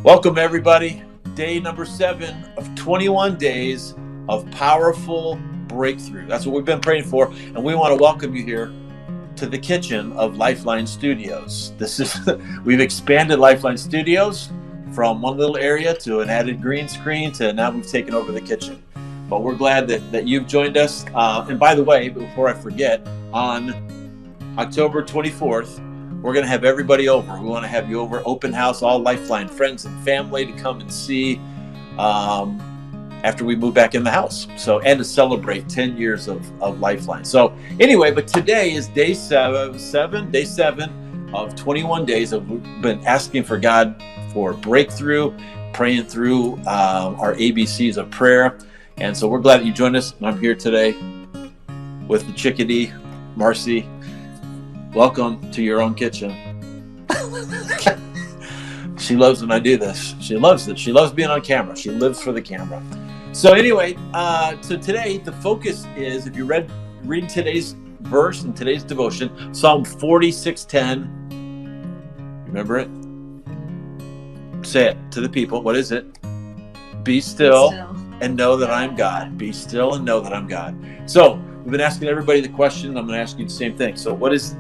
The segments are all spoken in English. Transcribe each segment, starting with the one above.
Welcome, everybody. Day number 7 of 21 days of powerful breakthrough. That's what we've been praying for, and we want to welcome you here to the kitchen of Lifeline Studios. We've expanded Lifeline Studios from one little area to an added green screen to now we've taken over the kitchen. But we're glad that you've joined us. And by the way, before I forget, on October 24th, we're going to have everybody over. We want to have you over, open house, all Lifeline friends and family to come and see after we move back in the house. So, and to celebrate 10 years of Lifeline. So anyway, but today is day seven of 21 days of we've been asking for God for breakthrough, praying through our ABCs of prayer. And so we're glad that you joined us. I'm here today with the chickadee, Marcy. Welcome to your own kitchen. She loves when I do this. She loves it. She loves being on camera. She lives for the camera. So anyway, so today the focus is, if you read today's verse and today's devotion, Psalm 46:10. Remember it? Say it to the people. What is it? Be still and know that I'm God. Be still and know that I'm God. So we've been asking everybody the question. I'm going to ask you the same thing. So what is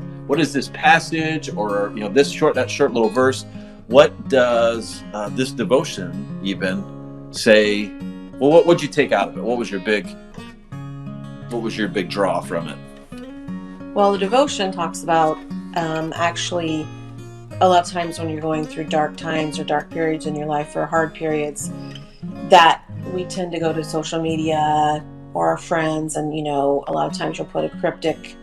this passage, or that short little verse? What does this devotion even say? Well, what would you take out of it? What was your big draw from it? Well, the devotion talks about actually a lot of times when you're going through dark times or dark periods in your life or hard periods, that we tend to go to social media or our friends, and a lot of times you'll put a cryptic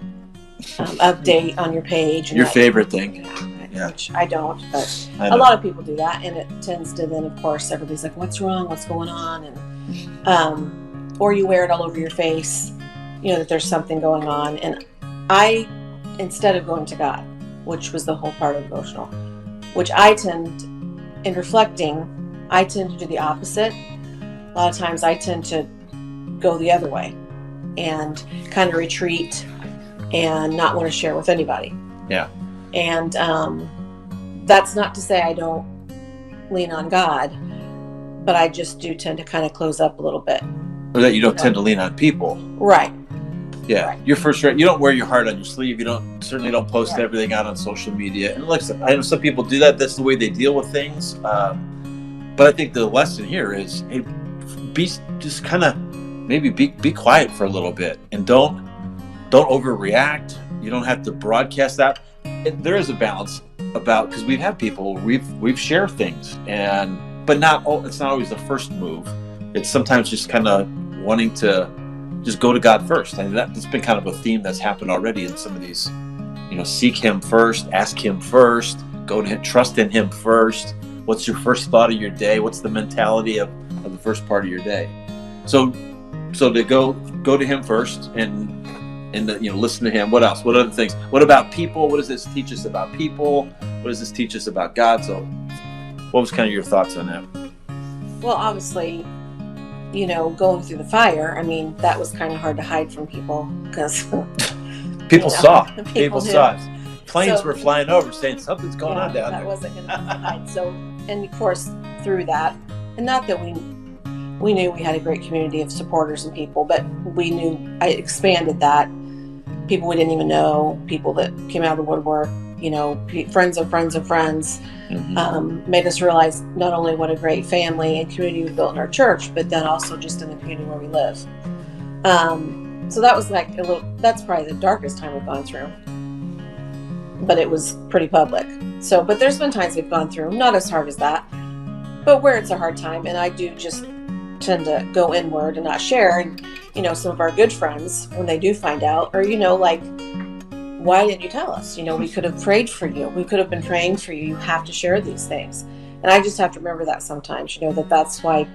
update on your page. Your favorite thing. Yeah. Which I don't, but a lot of people do that, and it tends to then, of course, everybody's like, what's wrong? What's going on? And or you wear it all over your face, that there's something going on. And I, instead of going to God, which was the whole part of the devotional, which I tend, in reflecting, I tend to do the opposite. A lot of times I tend to go the other way and kind of retreat and not want to share with anybody. Yeah. And that's not to say I don't lean on God, but I just do tend to kind of close up a little bit. Or that you don't tend to lean on people. Right. Yeah. Right. You're first right. You don't wear your heart on your sleeve. You certainly don't post everything out on social media. And listen, I know some people do that. That's the way they deal with things. But I think the lesson here is, hey, be quiet for a little bit, and don't overreact. You don't have to broadcast that. There is a balance because we've had people we've shared things, but it's not always the first move. It's sometimes just kind of wanting to just go to God first. And that's been kind of a theme that's happened already in some of these. Seek Him first, ask Him first, go to Him, trust in Him first. What's your first thought of your day? What's the mentality of the first part of your day? So to go to Him first and listen to Him. What else? What other things? What about people? What does this teach us about people? What does this teach us about God? So what was kind of your thoughts on that? Well, obviously, going through the fire, that was kind of hard to hide from people because people saw. People knew. saw it. Planes were flying over saying something's going on down there. That wasn't going to hide. So, and of course, through that, and not that we knew we had a great community of supporters and people, but we knew I expanded that. People we didn't even know, people that came out of the woodwork, friends of friends of friends, made us realize not only what a great family and community we built in our church, but then also just in the community where we live. So that was that's probably the darkest time we've gone through, but it was pretty public. So, but there's been times we've gone through, not as hard as that, but where it's a hard time, and I do just tend to go inward and not share. And some of our good friends, when they do find out, or why didn't you tell us? We could have prayed for you. We could have been praying for you. You have to share these things. And I just have to remember that sometimes, that's why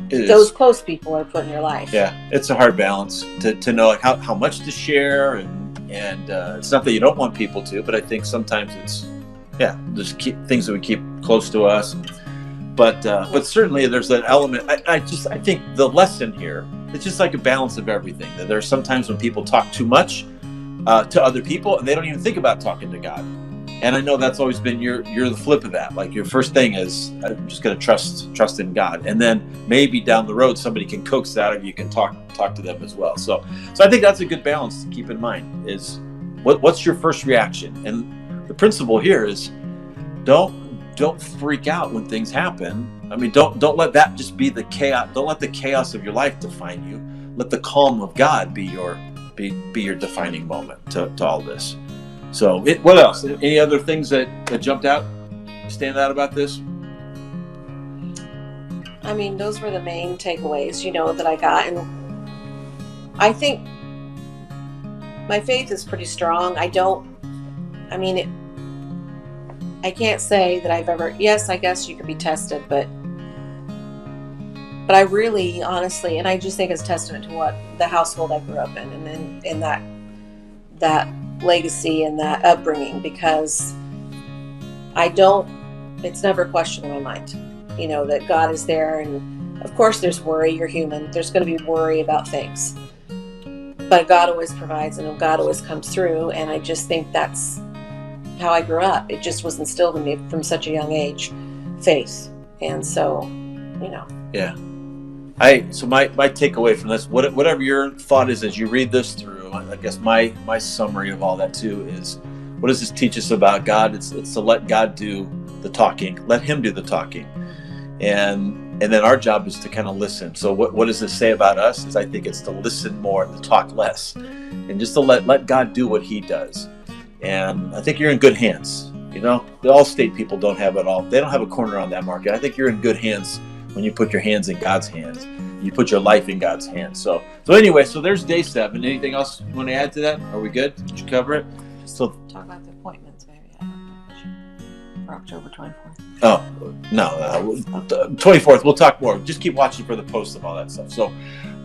those close people are put in your life. Yeah, it's a hard balance to know how much to share, and it's not that you don't want people to, but I think sometimes it's there's things that we keep close to us. But certainly there's an element. I think the lesson here, it's just like a balance of everything. That there's sometimes when people talk too much to other people, and they don't even think about talking to God. And I know that's always been you're the flip of that. Like your first thing is I'm just going to trust in God, and then maybe down the road somebody can coax that out of you, can talk to them as well. So I think that's a good balance to keep in mind. Is what's your first reaction? And the principle here is don't freak out when things happen. I mean, don't let that just be the chaos. Don't let the chaos of your life define you. Let the calm of God be your defining moment to all this. So what else? Any other things that jumped out, stand out about this? I mean, those were the main takeaways, that I got. And I think my faith is pretty strong. I can't say that I've ever, yes, I guess you could be tested, but I really, honestly, and I just think it's testament to what the household I grew up in, and then in that legacy and that upbringing, because it's never a question in my mind, that God is there. And of course there's worry, you're human, there's going to be worry about things, but God always provides and God always comes through. And I just think that's how I grew up. It just was instilled in me from such a young age, faith. And so, Yeah. So my takeaway from this, whatever your thought is as you read this through, I guess my summary of all that too is, what does this teach us about God? It's to let God do the talking, let Him do the talking, and then our job is to kind of listen. So what does this say about us? Is I think it's to listen more and to talk less, and just to let God do what He does. And I think you're in good hands. The Allstate people don't have it all. They don't have a corner on that market. I think you're in good hands when you put your hands in God's hands. You put your life in God's hands. So anyway, there's day 7. Anything else you want to add to that? Are we good? Did you cover it? So talk about the appointments, maybe. For October 24th. Oh, no. 24th, we'll talk more. Just keep watching for the posts of all that stuff. So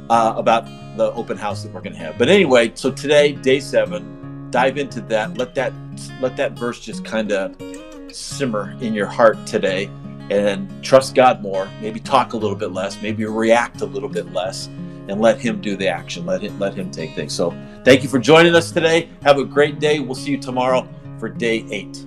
about the open house that we're going to have. But anyway, so today, day 7, dive into that. Let that verse just kind of simmer in your heart today. And trust God more, maybe talk a little bit less, maybe react a little bit less, and let Him do the action. Let him take things. So thank you for joining us today. Have a great day. We'll see you tomorrow for day 8.